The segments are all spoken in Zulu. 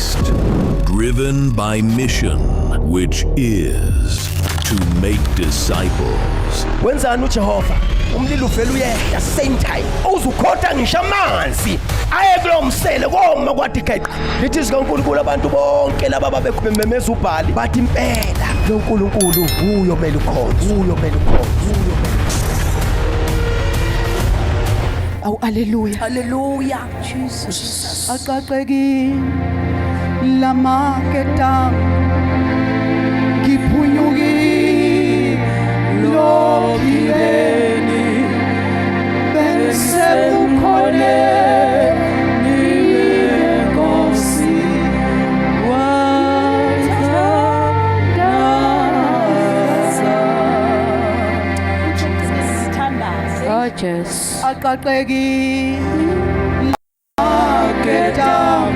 Christ, driven by mission, which is to make disciples. Wenzani uJehova? Umlilo uvela uyehla same time. Uzukhotha ngisho amanzi. Aye kulo msele koma kwathi geqa. Lithi sikaNkulunkulu abantu bonke laba babememeza uBhali bathi impela lo nkulunkulu uyo mele ukhonze, uyo mele ukhonze, uyo mele. Awu haleluya. Haleluya. Jesus. Aqaqeki lama ketang kiphunyuki lo kibeni bense ukhole niwe Nkosi wathandaza. Jesus. Aqaqeki lama ketang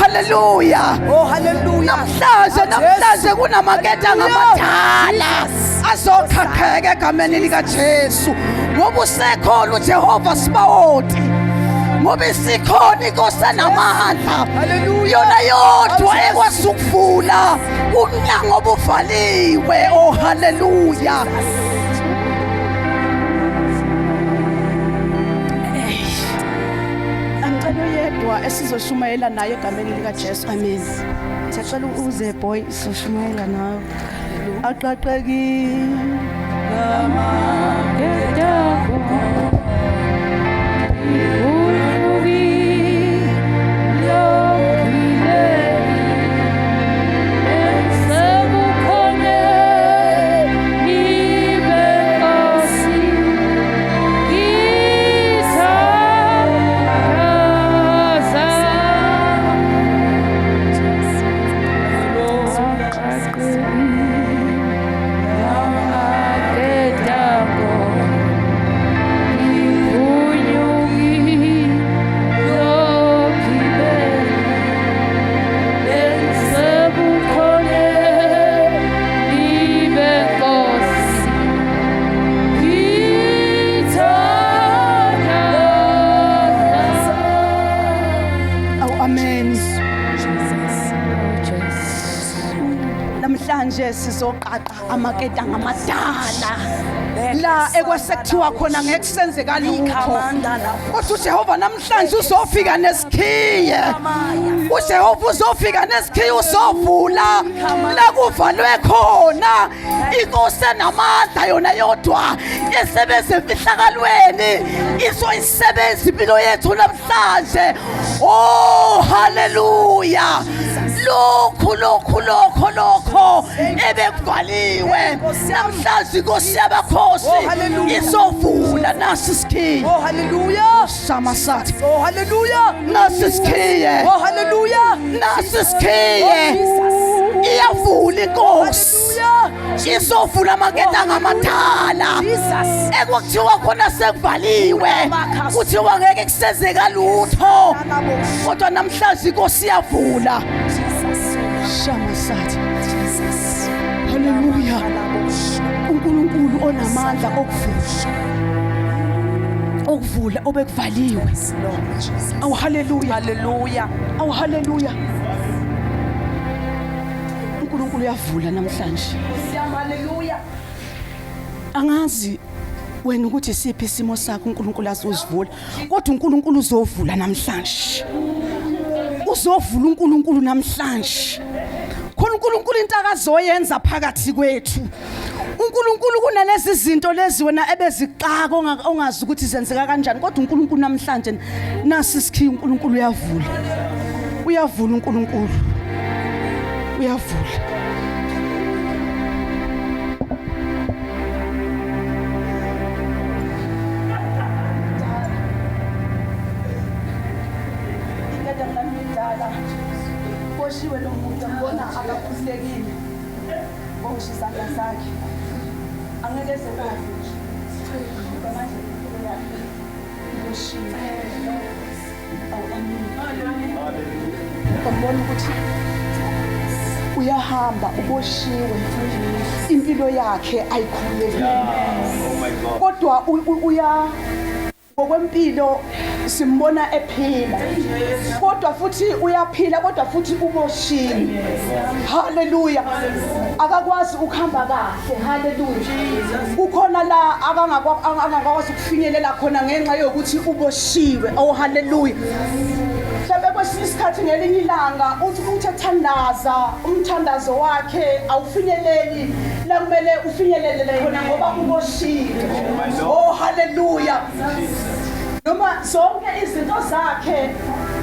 Hallelujah. Oh hallelujah. Namhlanje kunamaketha ngamadala azokhakheka egameni lika Jesu. Ngoba usekhona uJehova Sibawothi. Ngoba isikhona inkosi enamandla. Yona yodwa ekwazi ukuvula umnyango obuvaliwe. Oh hallelujah. Esizoshumayela naye egameni lika Jesu. Amen. Sicela uze boy sizoshumayela nawe. Aqaqeki namhlanje sizoqaqa amaketha ngamadala la ekwasekuthiwa khona ngeke senzeka lutho. Kodwa uJehova namhlanje uzofika nesikhiye. uJehova uzofika nesikhiye uzovula la kuvalwe khona. Inkosi enamandla yona yodwa esebenza emfihlakalweni izoyisebenza impilo yethu namhlanje. Oh hallelujah. Lokho ebekuvaliwe namhlanje inkosi yabakhosi izovula nasi isikhiye. Oh hallelujah. Samasathi. Oh hallelujah. Nasi isikhiye. Oh hallelujah. Nasi isikhiye. Iyavula inkosi. Izovula amaketha ngamadala. Ekuthiwa khona sekuvaliwe. Kuthiwa ngeke kusenzeka lutho. Kodwa namhlanje inkosi iyavula. Shamasathi. Hallelujah. uNkulunkulu onamandla okuvula obekuvaliwe. Awu hallelujah. Hallelujah. Awu hallelujah. uNkulunkulu uyavula namhlanje. Hallelujah. Angazi wena ukuthi isiphi isimo sakho uNkulunkulu azozivula, kodwa uNkulunkulu uzovula namhlanje. Uzovula uNkulunkulu namhlanje. Khona uNkulunkulu into akazoyenza phakathi kwethu. uNkulunkulu kunalezi izinto lezi wena ebezixaka ongazi ukuthi zenzeka kanjani, kodwa uNkulunkulu namhlanje nasi isikhiye. uNkulunkulu uyavula. Uyavula uNkulunkulu. Uyavula. Koshiwe lo muntu ngibona akakhulekile. Boshisanda sakhe. angeke sekadle manje ngoshiwe ngibona ukuthi uyahamba uboshiwe impilo yakhe ayikhulekile kodwa uya ngokwempilo simbona ephila kodwa futhi uyaphila kodwa futhi uboshiwe haleluya akakwazi ukuhamba kahle haleluya kukhona la akangakwazi ukufinyelela khona ngenxa yokuthi uboshiwe oh haleluya mhlawumbe kwesinye isikhathi ngelinye ilanga uthi uthethandaza umthandazo wakhe awufinyeleli la kumele ufinyelele khona ngoba uboshiwe oh haleluya noma zonke izinto zakhe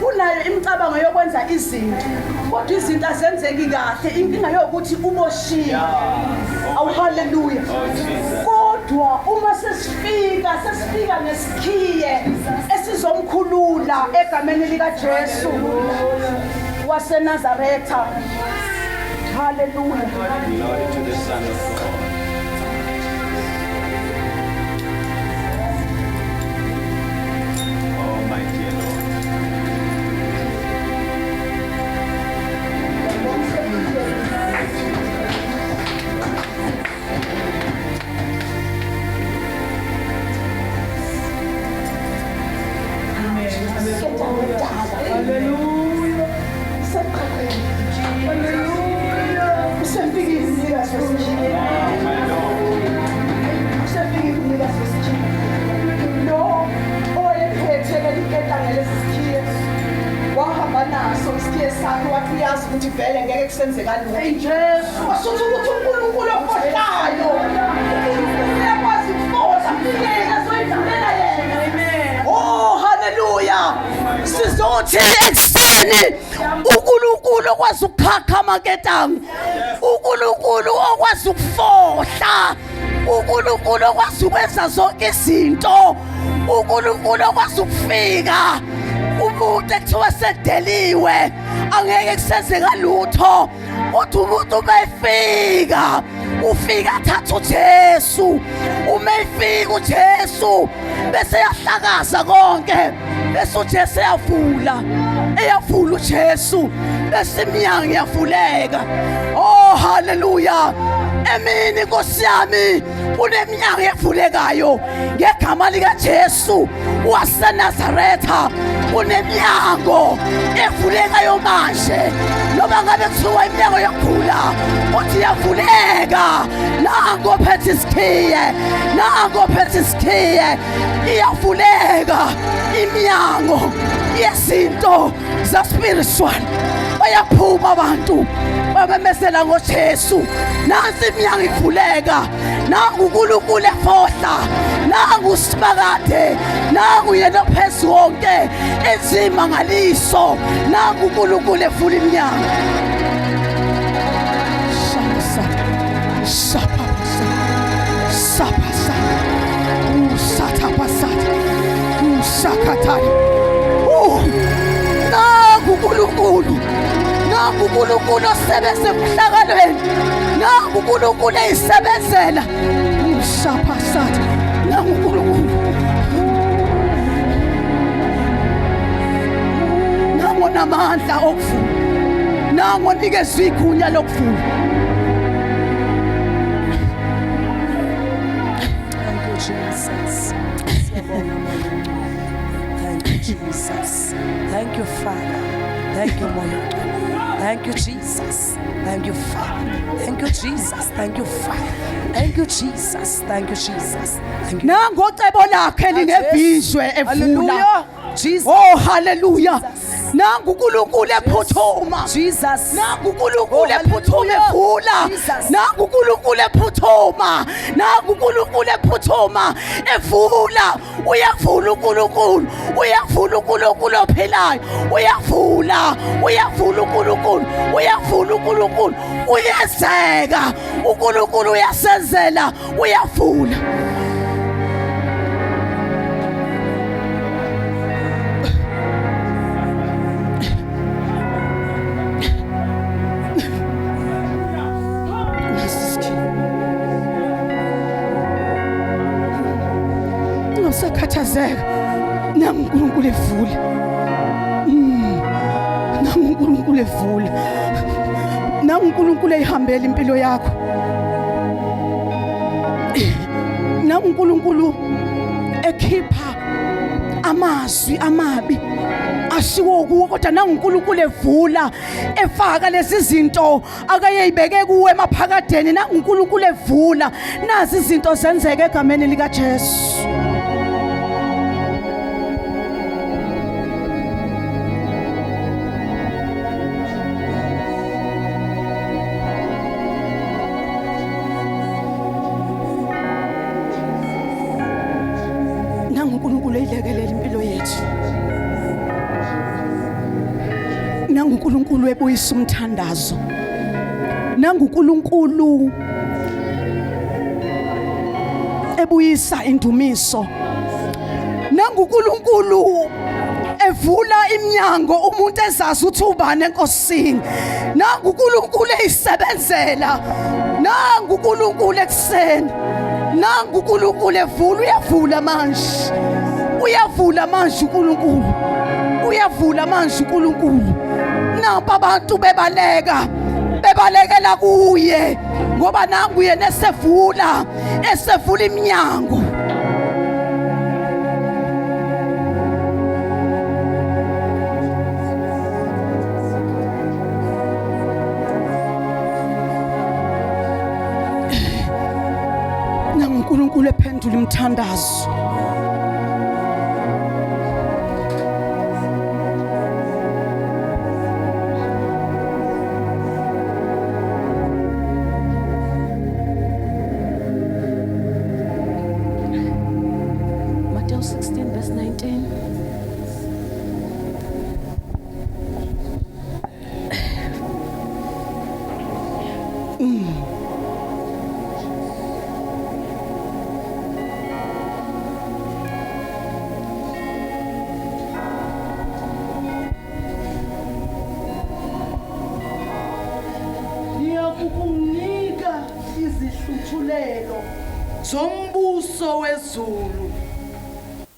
unayo imicabango yokwenza izinto kodwa izinto azenzeki kahle inkinga yokuthi uboshiwe awu haleluya kodwa uma sesifika nesikhiye esizomkhulula egameni lika Jesu waseNazaretha haleluya Glory to the Son of God. Oh my dear Lord. wahamba naso isikhiye sakhe wathi uyazi ukuthi vele ngeke kusenzeka lutho wasuthi ukuthi uNkulunkulu ofohlayo uyakwazi ukufohla yena zoyivulela yena oh haleluya sizothi ekseni uNkulunkulu okwazi ukukhakha amaketanga uNkulunkulu okwazi ukufohla uNkulunkulu okwazi ukwenza zonke izinto uNkulunkulu okwazi ukufika umuntu ekuthiwa sedeliwe angeke kusenzeka lutho kodwa umuntu mayifika ufika athatha uJesu umefika uJesu bese yahlakaza konke bese uJesu eyavula uJesu bese iminyango iyavuleka oh haleluya emini Nkosi yami kuneminyango evulekayo ngegama lika Jesu waseNazaretha kuneminyango evulekayo manje noma ngabe kuthiwa iminyango yokukhula uthi iyavuleka nango phethe isikhiye iyavuleka iminyango yezinto za-spiritual bayaphuma abantu bamemezela ngoJesu nansi iminyango ivuleka nangu uNkulunkulu efohla nangu uSibakade nangu yena ophezu wonke enzima ngaliso nangu uNkulunkulu evula iminyango nangu uNkulunkulu osebenza emhlakalweni nangu uNkulunkulu eyisebenzela uShaphasatha nangu uNkulunkulu nangu namandla okuvula nangu nikezwe igunya lokuvula. Thank you, Jesus. Thank you, Jesus. Thank you, Father. Thank you, Lord. Thank you, Jesus. Thank you, Father. Thank you, Jesus. Thank you, Father. Thank you, Jesus. Thank you, Jesus. Thank you. Nangu ocebo lakhe lingebizwe evula. Hallelujah. Jesus. Oh hallelujah. Nangu uNkulunkulu ephuthuma. Jesus. Nangu uNkulunkulu ephuthuma evula. Nangu uNkulunkulu ephuthuma. Nangu uNkulunkulu ephuthuma evula. Uyavula uNkulunkulu. Uyavula uNkulunkulu ophilayo. Uyavula uNkulunkulu. Uyavula uNkulunkulu. Uyezeka. uNkulunkulu uyasenzela. Uyavula. usakhathazeka nangu uNkulunkulu evula nangu uNkulunkulu evula nangu uNkulunkulu ehambela impilo yakho nangu uNkulunkulu ekhipha amazwi amabi ashiwo kuwo kodwa nangu uNkulunkulu evula efaka lezi zinto akayeyibeke kuwe emaphakadeni nangu uNkulunkulu evula nazi izinto zenzeke egameni lika Jesu nangu uNkulunkulu eyilekelela impilo yethu nangu uNkulunkulu ebuyisa umthandazo nangu uNkulunkulu ebuyisa indumiso nangu uNkulunkulu evula iminyango umuntu ezazi ukuthi ubani enkosini nangu uNkulunkulu eyisebenzela nangu uNkulunkulu ekseni nangu uNkulunkulu evula uyavula manje uyavula manje uNkulunkulu uyavula manje uNkulunkulu napa abantu bebalekela kuye ngoba nangu yena esevula iminyango nangu uNkulunkulu ephendula umthandazo Matthew 16 verse 19. Ngiyakukunika izihluthulelo zombuso wezulu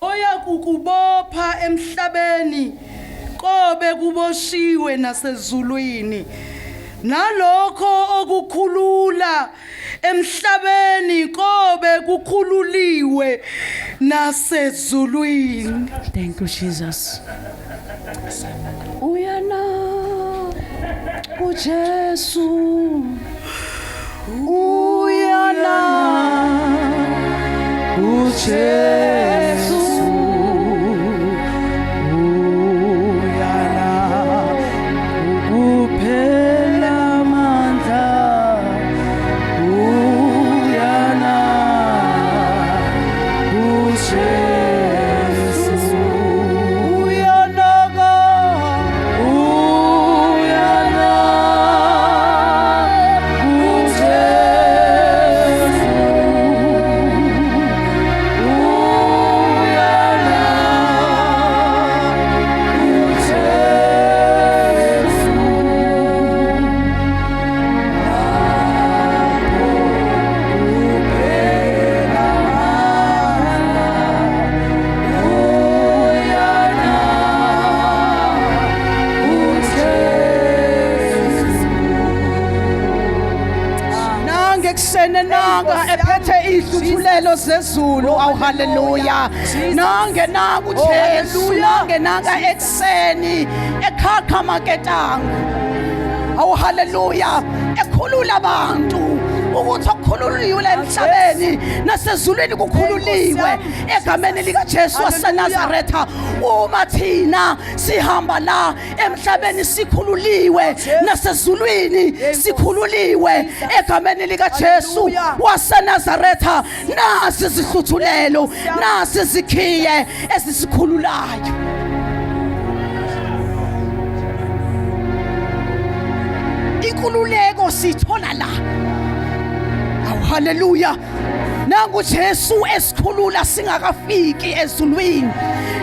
oyakukubopha emhlabeni qobe kuboshiwe nasezulwini nalokho okukhulula emhlabeni qobe kukhululiwe nasezulwini. Thank you, Jesus. Uyana uJesu uyana uJesu uyana ukuphela amandla uyana uJesu uyana nanga ephethe ihluthulelo zezulu. Awu haleluya. Nange naku Jesu nange nanga ekseni ekhakha maketanga. Awu haleluya. Ekhulula abantu ukuthi okukhululiwe emhlabeni nasezulwini kukhululiwe egameni lika Jesu waseNazaretha. Uma thina sihamba la emhlabeni sikhululiwe nasezulwini sikhululiwe egameni lika Jesu waseNazaretha. Nasi izihluthulelo nasi izikhiye ezisikhululayo. Inkululeko sithola la. Awu haleluya. Nangu Jesu esikhulula singakafiki ezulwini.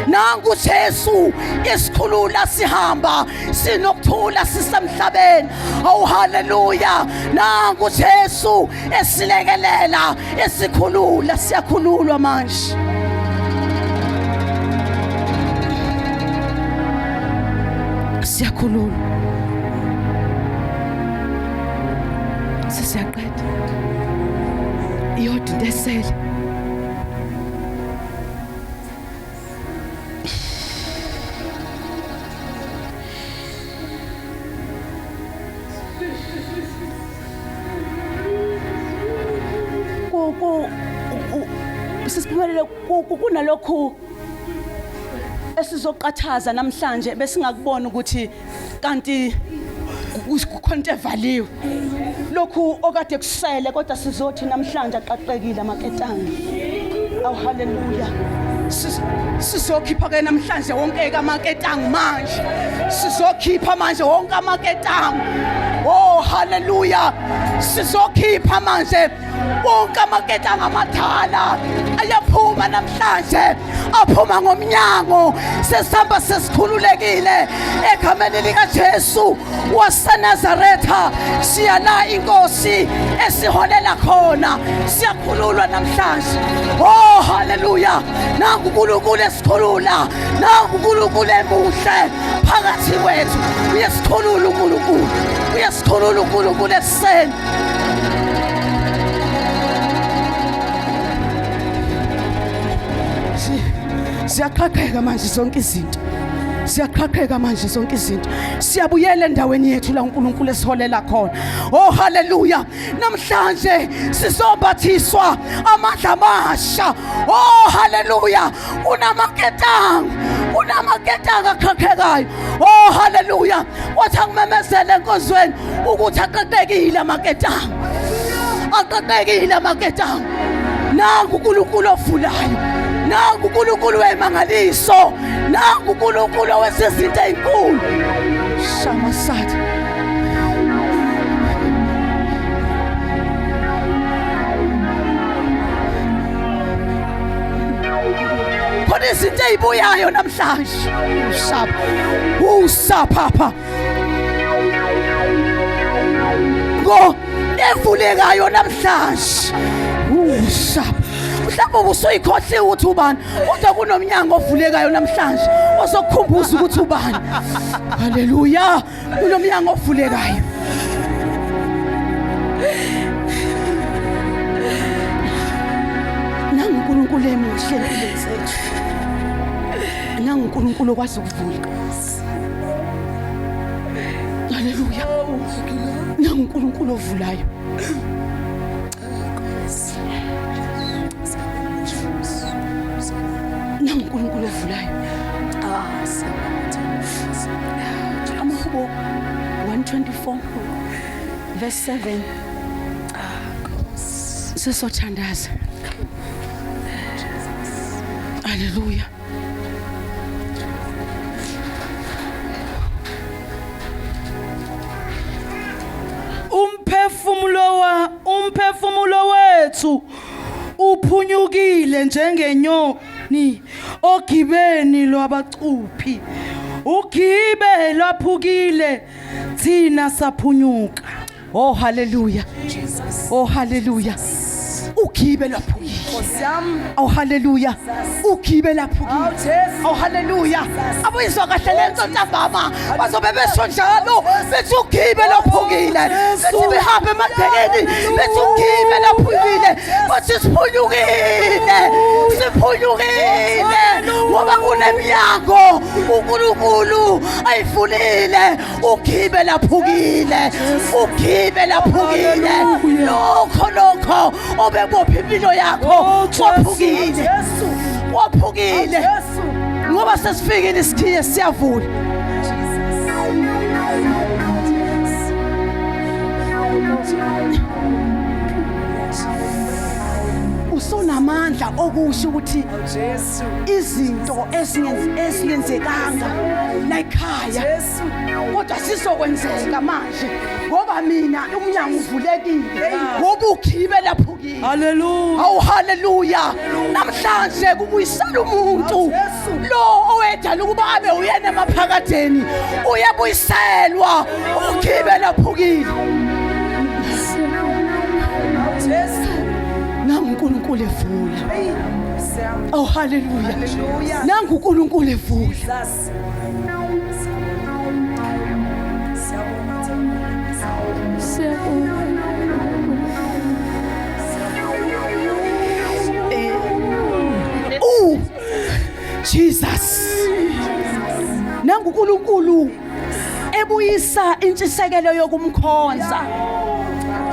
Nangu Jesu esikhulula sihamba sinokuthula sisemhlabeni. Awu haleluya. Nangu Jesu esilekelela esikhulula siyakhululwa manje. siyakhululwa. Sesiyaqeda. Iyodwa into esele. Sisiphumelele kunalokhu esizoqathaza namhlanje besingakubona ukuthi kanti kukhonto evaliwe. Lokhu okade kusele kodwa sizothi namhlanje aqaqekile amaketanga. Awu haleluya. Sizokhipha ke namhlanje wonke amaketanga manje. Sizokhipha manje wonke amaketanga. Oh haleluya. Sizokhipha manje wonke amaketanga amadala ayaphuma namhlanje, aphuma ngomnyango. Sesihamba sesikhululekile egameni lika Jesu waseNazaretha. Siyala inkosi esiholela khona, siyakhululwa namhlanje. Oh haleluya. Nangu uNkulunkulu esikhulula, nangu uNkulunkulu emuhle phakathi kwethu. Uyasikhulula uNkulunkulu, uyasikhulula uNkulunkulu eseni. Siyaqhaqheka manje zonke izinto. Siyaqhaqheka manje zonke izinto. Siyabuyela endaweni yethu la uNkulunkulu esiholela khona. Oh haleluya. Namhlanje sizobathiswa amandla amasha. Oh haleluya. Unamaketanga aqhaqhekayo. Oh haleluya. Wathi angimemezele enkozweni ukuthi aqhaqhekile amaketanga. Aqhaqhekile amaketanga. Nangu uNkulunkulu ovulayo. Nangu uNkulunkulu wemangaliso. Nangu uNkulunkulu wezinto ezinkulu. Shama sathi. Khona izinto ezibuyayo namhlanje. Usapha. Ngo evulekayo namhlanje. Usapha. Mhlawumbe ubusuyikhohliwe ukuthi ubani, kodwa kunomnyango ovulekayo namhlanje ozokukhumbuza ukuthi ubani. Haleluya. Kunomnyango ovulekayo. Nangu uNkulunkulu emuhle empilweni zethu. Nangu uNkulunkulu okwazi ukuvula. Haleluya. Nangu uNkulunkulu ovulayo. Nangu uNkulunkulu ovulayo. Amahubo 124 verse 7. Sesothandaza. Haleluya. Umphefumulo wethu uphunyukile njengenyoni ogibeni lwabacuphi. Ugibe lwaphukile thina saphunyuka. Oh haleluya. Oh haleluya. Ugibe laphukile. Oh haleluya. Ugibe laphukile. Oh haleluya. Abuyizwa kahle lento ntambama bazobe besho njalo bethi ugibe laphukile. Bethi behambe emadekeni bethi ugibe laphukile. Bathi siphunyukile. Siphunyukile ngoba kunemnyango uNkulunkulu ayivulile. Ugibe laphukile. Ugibe laphukile. Lokho obebopha impilo yakho waphukile. Waphukile ngoba sesifikile isikhiye siyavula. Usonamandla okusho ukuthi izinto ezingenzekanga la ekhaya kodwa sizokwenzeka manje ngoba mina umnyango uvulekile ngoba ugibe laphukile. Haleluya. Awu haleluya. Namhlanje kubuyisela umuntu lo owedala ukuba abe uyena emaphakadeni uyabuyiselwa ugibe laphukile. Nangu uNkulunkulu evula. Oh haleluya. Nangu uNkulunkulu evula. Jesus nangu uNkulunkulu ebuyisa intshisekelo yokumkhonza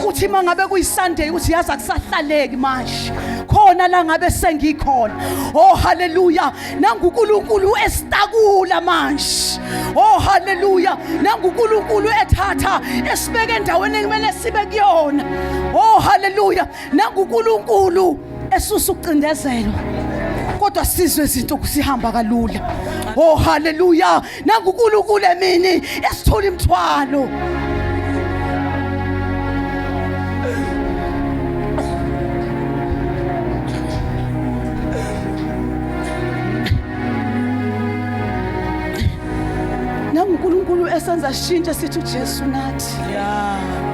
uthi mangabe kuyiSunday uthi yazi akusahlaleki manje khona la ngabe sengikhona oh haleluya nangu uNkulunkulu esitakula manje oh haleluya nangu uNkulunkulu ethatha esibeke endaweni ekumele sibe kuyona oh haleluya nangu uNkulunkulu esusa ukucindezelo kodwa sizwe izinto kusihamba kalula oh haleluya nangu uNkulunkulu emini esithola imthwalo nangu uNkulunkulu esenza shintshe sithi uJesu nathi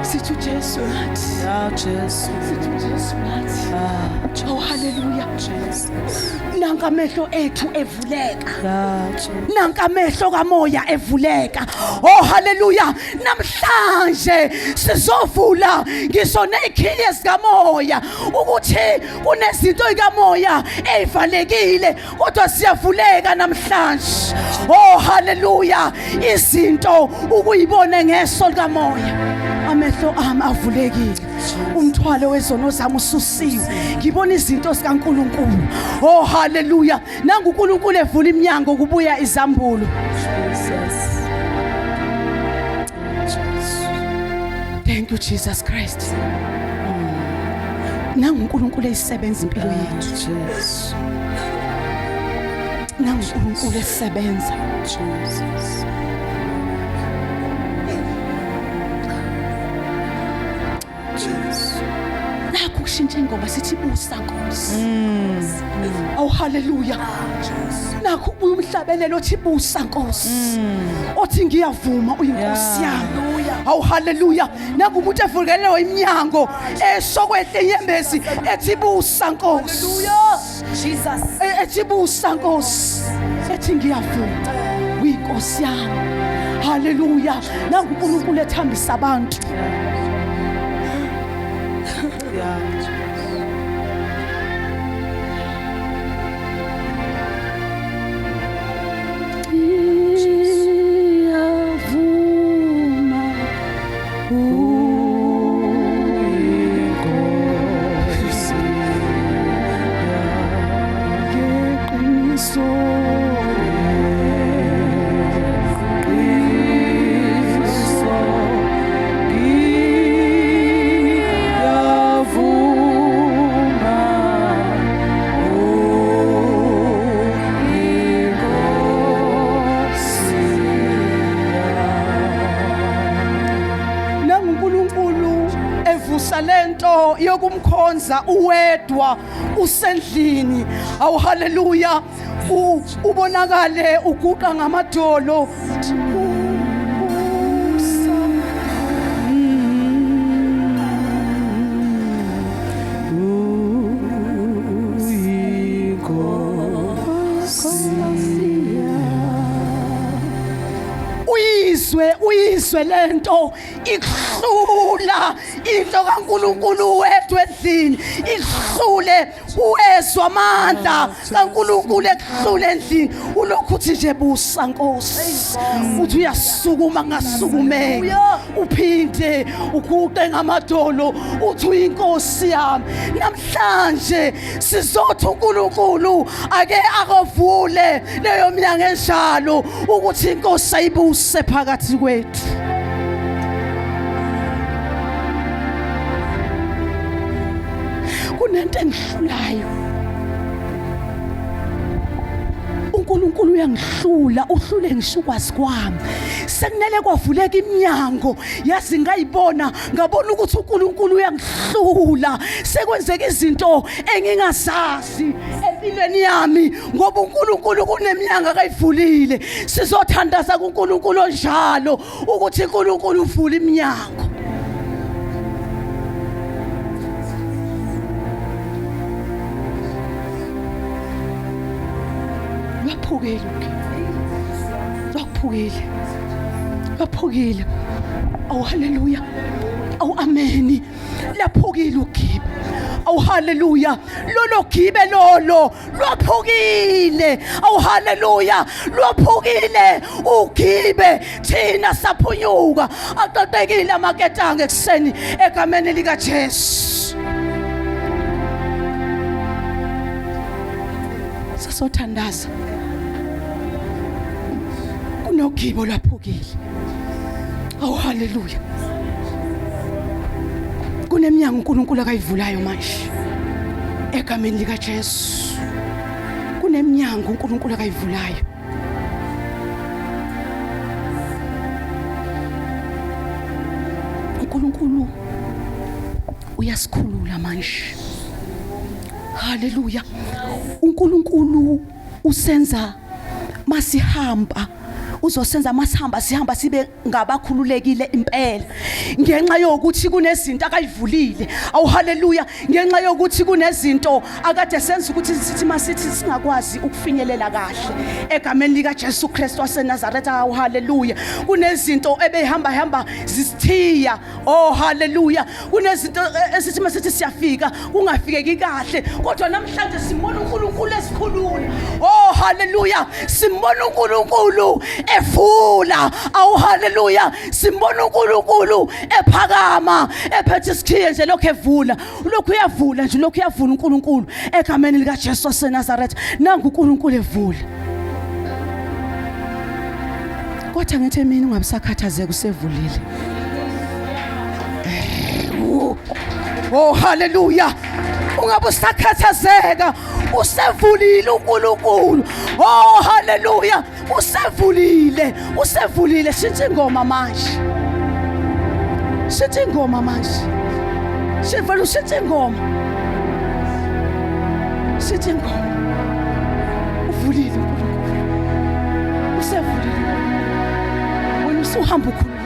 sithi uJesu nathi Jesu sithi uJesu nathi oh haleluya Jesus nanka amehlo ethu evuleka nanka amehlo kamoya evuleka oh haleluya namhlanje sizovula ngisho nezikhili zikamoya ukuthi kunezinto zikamoya ezivalekile kodwa siyavuleka namhlanje oh haleluya izinto ukuyibona ngeso likamoya amehlo ami avulekile umthwalo wezono zami ususiwe ngibona izinto zikaNkulunkulu oh haleluya nangu uNkulunkulu evula iminyango kubuya izambulo thank you Jesus Christ nangu uNkulunkulu esebenza impilo yethu nangu uNkulunkulu esebenza Jesus nakho kushintsha ingoma sithi busa Nkosi oh haleluya nakho ubuye umhlabelelo othi busa Nkosi othi ngiyavuma uyinkosi yami oh haleluya nakho umuntu evukelelwe iminyango esokwehle inyembezi ethi busa Nkosi Jesus ethi busa Nkosi ethi ngiyavuma uyinkosi yami haleluya nakho uNkulunkulu ethambisa abantu lento yokumkhonza uwedwa usendlini awu haleluya ubonakale uguqa ngamadolo uyizwe lento ikhula into kaNkulunkulu wethu endlini ihlule uwezwa amandla kaNkulunkulu ekhule endlini ulokhu uthi nje busa Nkosi uthi uyasukuma ngasukumeke uphinde uguqe ngamadolo uthi uyinkosi yami namhlanje sizothi uNkulunkulu ake akovule leyo minyango enjalo ukuthi inkosi ayibuse phakathi kwethu kunento engihlulayo uNkulunkulu uyangihlula uhlule ngisho ukwazi kwami sekunele kwavuleka iminyango yazi ngayibona ngabona ukuthi uNkulunkulu uyangihlula sekwenzeka izinto engingazazi empilweni yami ngoba uNkulunkulu kuneminyango akayivulile sizothandaza kuNkulunkulu njalo ukuthi uNkulunkulu uvule iminyango baphukile oh haleluya Awu ameni. Laphukile ugibe. Awu haleluya. Lolo gibe lolo lwaphukile. Awu haleluya. Lwaphukile ugibe. Thina saphunyuka. Aqaqekile amaketanga ekseni egameni lika Jesu. Sasothandaza. Kunogibo lwaphukile. Awu haleluya. Kuneminyango uNkulunkulu akayivulayo manje egameni lika Jesu. Kuneminyango uNkulunkulu akayivulayo. uNkulunkulu uyasikhulula manje. Haleluya. uNkulunkulu usenza masihamba. Uzosenza masihamba sihamba sibe ngabakhululekile impela ngenxa yokuthi kunezinto akayivulile. Awu haleluya. Ngenxa yokuthi kunezinto akade senza ukuthi sithi masithi singakwazi ukufinyelela kahle egameni lika Jesu Kristu waseNazaretha. Awu haleluya. Kunezinto ebehamba zisithiya. Oh haleluya. Kunezinto esithi masithi siyafika kungafikeki kahle kodwa namhlanje simona uNkulunkulu esikhulula. Oh haleluya. Simona uNkulunkulu efula. Awu haleluya. Simbona uNkulunkulu ephakama ephethe isikhiye nje lokho evula. Lokho uyavula nje lokho uyavula uNkulunkulu egameni lika Jesu waseNazaretha. Nangu uNkulunkulu evula. Kodwa ngithi mina ungabisakhathazeka usevulile. Oh haleluya. Ungabe usakhathazeka usevulile uNkulunkulu. Oh haleluya. Usevulile. Sithi ingoma manje. Sithi ingoma. Uvulile uNkulunkulu. Usevulile. Wena usuhamba ukhululeka.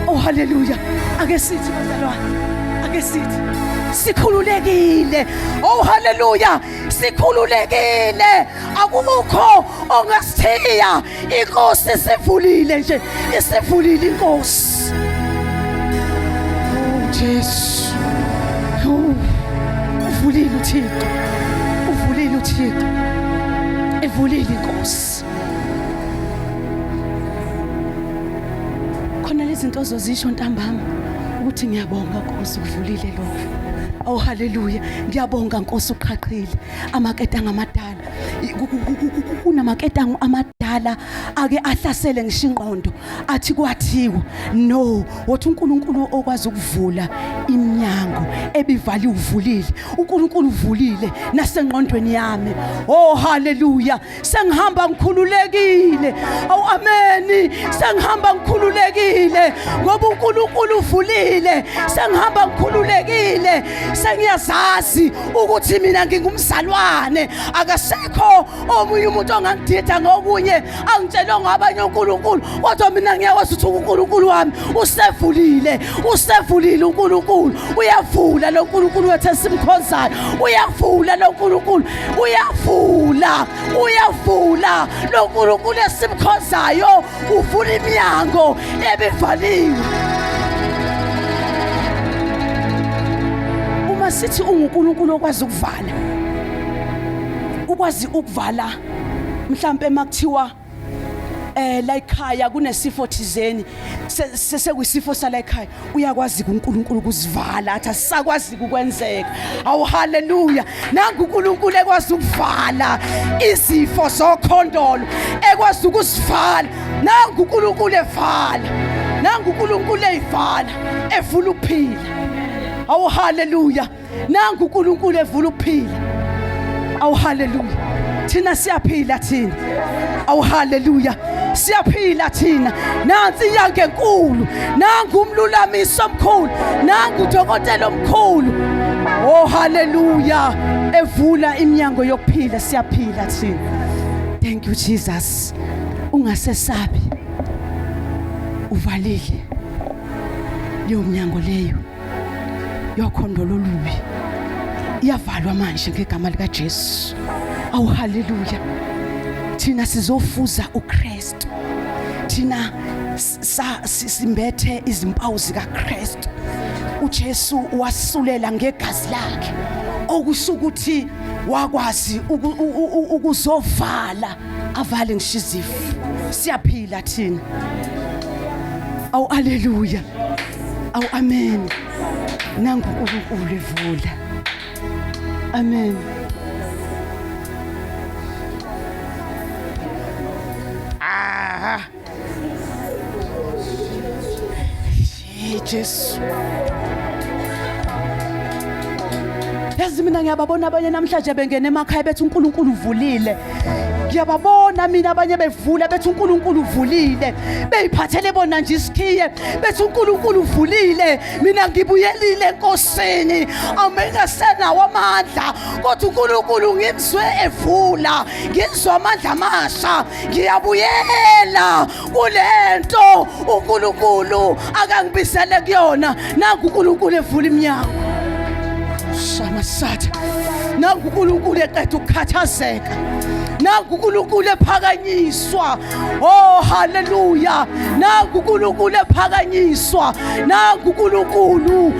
Oh haleluya. Ake sithi bazalwane. Ake sithi sikhululekile. Oh haleluya. Sikhululekile. Akukho ongasithiya. Inkosi isivulile nje. Isivulile inkosi. Oh Jesu. Uvulile uThixo. Evulile inkosi. Khona lezi zinto ozozisho ntambama ukuthi ngiyabonga Nkosi uvulile lokho. Oh haleluya. Ngiyabonga Nkosi uqhaqhile amaketanga amadala. Kunamaketanga amadala ake ahlasele ngisho ingqondo athi kwathiwa no wothi uNkulunkulu okwazi ukuvula iminyango ebivali uvulile. uNkulunkulu uvulile nasengqondweni yami. Oh haleluya. Sengihamba ngikhululekile. Awu ameni. Sengihamba ngikhululekile ngoba uNkulunkulu uvulile. Sengihamba ngikhululekile. Sengiyazazi ukuthi mina ngingumzalwane. Akasekho omunye umuntu ongangidida ngokunye angitshela ngabanye uNkulunkulu kodwa mina ngiyakwazi ukuthi uNkulunkulu wami usevulile uNkulunkulu uyavula lo uNkulunkulu wethu esimkhonzayo. Uyavula lo uNkulunkulu. Uyavula lo uNkulunkulu esimkhonzayo. Uvula iminyango ebivaliwe. Uma sithi uNkulunkulu okwazi ukuvala. Ukwazi ukuvala mhlambe makuthiwa la ekhaya kunesifo thizeni sesekwisifo sala ekhaya uyakwazi uNkulunkulu ukuzivala athi asakwazi ukwenzeka. Awu haleluya. Nangu uNkulunkulu ekwazi ukuvala izifo zokhondolo ekwazi ukusivala. Nangu uNkulunkulu evala. Nangu uNkulunkulu eyivala evula uphila. Awu haleluya. Nangu uNkulunkulu evula uphila. Awu haleluya. Thina siyaphila thina. Awu haleluya. Siyaphila thina. Nansi inyanga enkulu. Nangu umlulamisi omkhulu. Nangu udokotela omkhulu. Oh haleluya. Evula iminyango yokuphila. Siyaphila thina. Thank you Jesus. Ungasesabi. Uvalile. Leyo minyango leyo. Yokhondolo olubi. Iyavalwa manje ngegama lika Jesu. Awu haleluya. Thina sizofuza uKristu. Thina simbethe izimpawu zikaKristu. uJesu wasulela ngegazi lakhe, okusho ukuthi wakwazi ukuzovala avale ngisho izifo. Siyaphila thina. Awu haleluya. Awu amen. Nangu uNkulunkulu evula. Amen. Jesus. Yazi mina ngiyababona abanye namhlanje bengena emakhaya bethi uNkulunkulu uvulile. Ngiyababona mina abanye bevula bethi uNkulunkulu uvulile. Beyiphathele bona nje isikhiye bethi uNkulunkulu uvulile. Mina ngibuyelile enkosini. Amengasenawo amandla kodwa uNkulunkulu ngimzwe evula. Ngizwa amandla amasha. Ngiyabuyela kulento uNkulunkulu akangibisele kuyona. Nangu uNkulunkulu evula iminyango. Shamasatha. Nangu uNkulunkulu eqeda ukukhathazeka. Nangu uNkulunkulu ephakanyiswa. Oh haleluya. Nangu uNkulunkulu ephakanyiswa. Nangu uNkulunkulu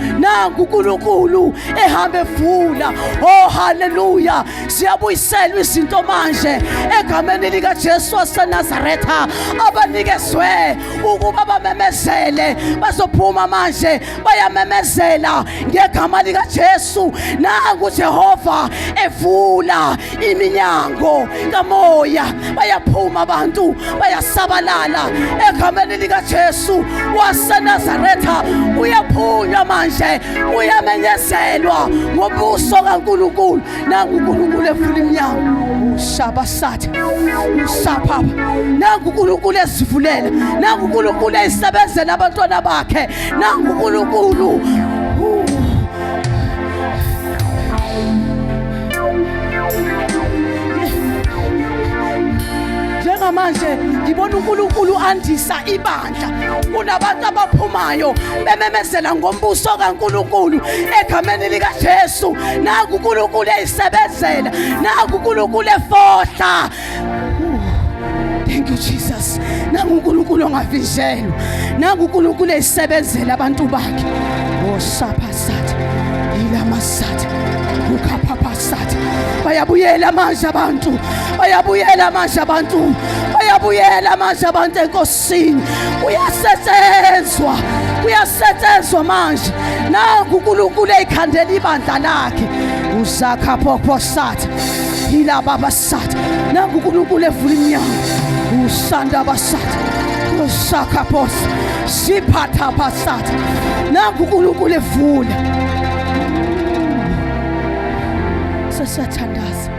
ehamba evula. Oh haleluya. Siyabuyiselwa izinto manje egameni lika Jesu waseNazaretha abanikezwe ukuba bamemezele. Bazophuma manje bayamemezela ngegama lika Jesu. Nangu Jehova evula iminyango kamoya, bayaphuma abantu bayasabalala egameni lika Jesu waseNazaretha. Uyaphunywa manje, uyamenyezelwa ngobuso kaNkulunkulu. Nangu uNkulunkulu evula iminyango. Ushabasatha, usaphapha. Nangu uNkulunkulu ezivulela. Nangu uNkulunkulu esebenzela abantwana bakhe. Nangu uNkulunkulu. Manje ngibona uNkulunkulu andisa ibandla. Kunabantu abaphumayo bememezela ngombuso kaNkulunkulu egameni lika Jesu. Nangu uNkulunkulu eyisebenzela. Nangu uNkulunkulu efohla. Thank you Jesus. Nangu uNkulunkulu ongavinjelwa. Nangu uNkulunkulu eyisebenzela abantu bakhe. Osaphasatha ilamasatha ukaphapasatha. Bayabuyela manje abantu. Bayabuyela manje abantu. Bayabuyela manje abantu enkosini. Uyasetshenzwa manje. Nangu uNkulunkulu eyikhandela ibandla lakhe. Uzakaphophosatha ila babasatha. Nangu uNkulunkulu evula iminyango. Usanda basatha. Usakaphosa siphatha basatha. Nangu uNkulunkulu evula. Sesathandaza.